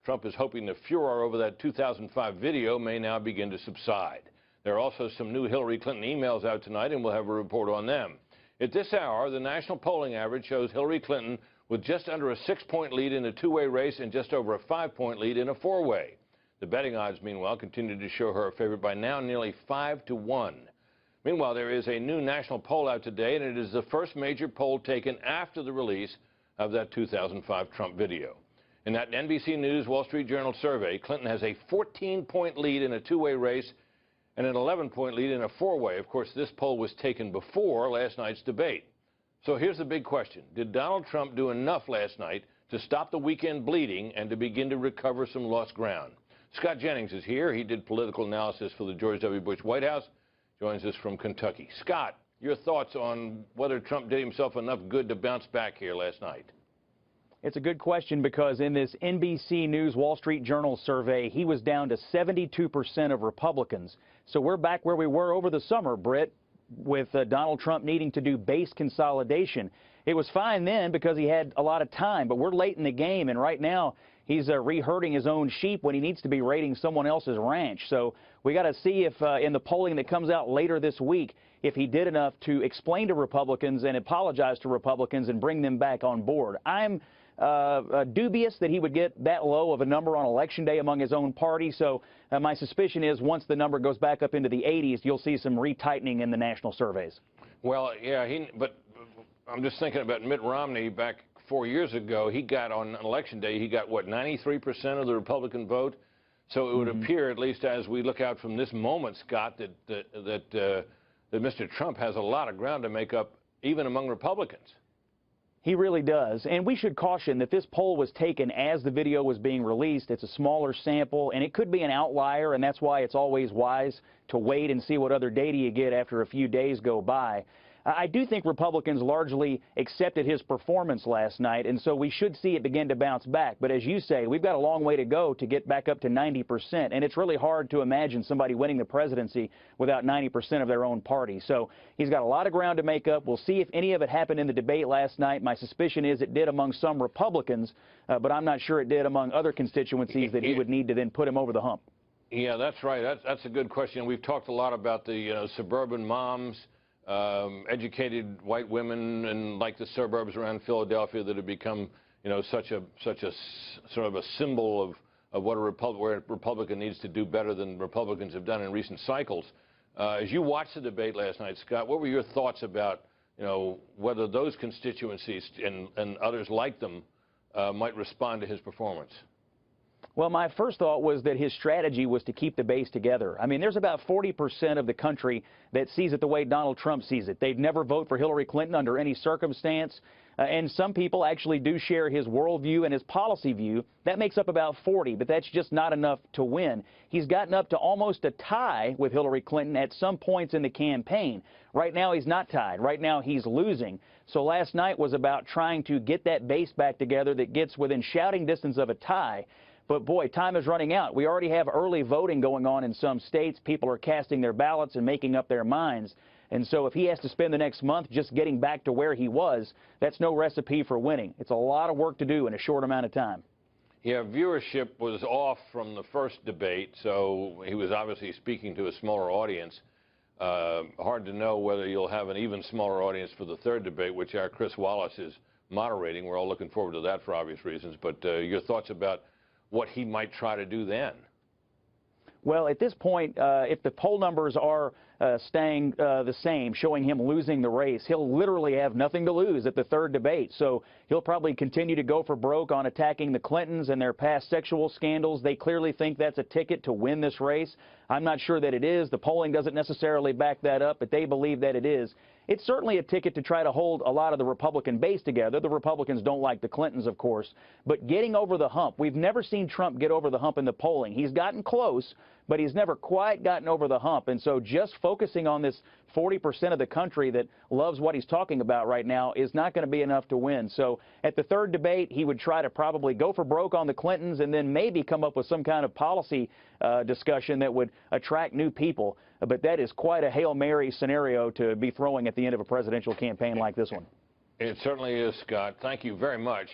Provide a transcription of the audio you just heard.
Trump is hoping the furor over that 2005 video may now begin to subside. There are also some new Hillary Clinton emails out tonight, and we'll have a report on them. At this hour, the national polling average shows Hillary Clinton with just under a 6-point lead in a two-way race and just over a 5-point lead in a four-way. The betting odds, meanwhile, continue to show her a favorite by now nearly 5-1. Meanwhile, there is a new national poll out today, and it is the first major poll taken after the release of that 2005 Trump video. In that NBC News Wall Street Journal survey, Clinton has a 14-point lead in a two-way race and an 11-point lead in a four-way. Of course, this poll was taken before last night's debate. So here's the big question. Did Donald Trump do enough last night to stop the weekend bleeding and to begin to recover some lost ground? Scott Jennings is here. He did political analysis for the George W. Bush White House. Joins us from Kentucky. Scott, your thoughts on whether Trump did himself enough good to bounce back here last night? It's a good question because in this NBC News Wall Street Journal survey, he was down to 72% of Republicans. So we're back where we were over the summer, Britt, with Donald Trump needing to do base consolidation. It was fine then because he had a lot of time, but we're late in the game, and right now he's re-herding his own sheep when he needs to be raiding someone else's ranch. So we got to see if in the polling that comes out later this week, if he did enough to explain to Republicans and apologize to Republicans and bring them back on board. I'm dubious that he would get that low of a number on Election Day among his own party. So my suspicion is once the number goes back up into the 80s, you'll see some retightening in the national surveys. Well, yeah, but I'm just thinking about Mitt Romney back 4 years ago. He got on Election Day, he got, what, 93% of the Republican vote? So it would appear, at least as we look out from this moment, Scott, that Mr. Trump has a lot of ground to make up, even among Republicans. He really does. And we should caution that this poll was taken as the video was being released. It's a smaller sample, and it could be an outlier, and that's why it's always wise to wait and see what other data you get after a few days go by. I do think Republicans largely accepted his performance last night, and so we should see it begin to bounce back. But as you say, we've got a long way to go to get back up to 90%, and it's really hard to imagine somebody winning the presidency without 90% of their own party. So he's got a lot of ground to make up. We'll see if any of it happened in the debate last night. My suspicion is it did among some Republicans, but I'm not sure it did among other constituencies that he would need to then put him over the hump. Yeah, that's right. That's a good question. We've talked a lot about the suburban moms, educated white women and like the suburbs around Philadelphia that have become, such a sort of a symbol of what where a Republican needs to do better than Republicans have done in recent cycles. As you watched the debate last night, Scott, what were your thoughts about, whether those constituencies and others like them might respond to his performance? Well, my first thought was that his strategy was to keep the base together. I mean, there's about 40% of the country that sees it the way Donald Trump sees it. They'd never vote for Hillary Clinton under any circumstance. And some people actually do share his worldview and his policy view. That makes up about 40, but that's just not enough to win. He's gotten up to almost a tie with Hillary Clinton at some points in the campaign. Right now, he's not tied. Right now, he's losing. So last night was about trying to get that base back together that gets within shouting distance of a tie. But, boy, time is running out. We already have early voting going on in some states. People are casting their ballots and making up their minds. And so if he has to spend the next month just getting back to where he was, that's no recipe for winning. It's a lot of work to do in a short amount of time. Yeah, viewership was off from the first debate, so he was obviously speaking to a smaller audience. Hard to know whether you'll have an even smaller audience for the third debate, which our Chris Wallace is moderating. We're all looking forward to that for obvious reasons. But your thoughts about what he might try to do then? Well, at this point, if the poll numbers are staying the same, showing him losing the race, he'll literally have nothing to lose at the third debate. So he'll probably continue to go for broke on attacking the Clintons and their past sexual scandals. They clearly think that's a ticket to win this race. I'm not sure that it is. The polling doesn't necessarily back that up, but they believe that it is. It's certainly a ticket to try to hold a lot of the Republican base together. The Republicans don't like the Clintons, of course. But getting over the hump, we've never seen Trump get over the hump in the polling. He's gotten close, but he's never quite gotten over the hump. And so just focusing on this 40% of the country that loves what he's talking about right now is not going to be enough to win. So at the third debate, he would try to probably go for broke on the Clintons and then maybe come up with some kind of policy discussion that would attract new people. But that is quite a Hail Mary scenario to be throwing at the end of a presidential campaign like this one. It certainly is, Scott. Thank you very much.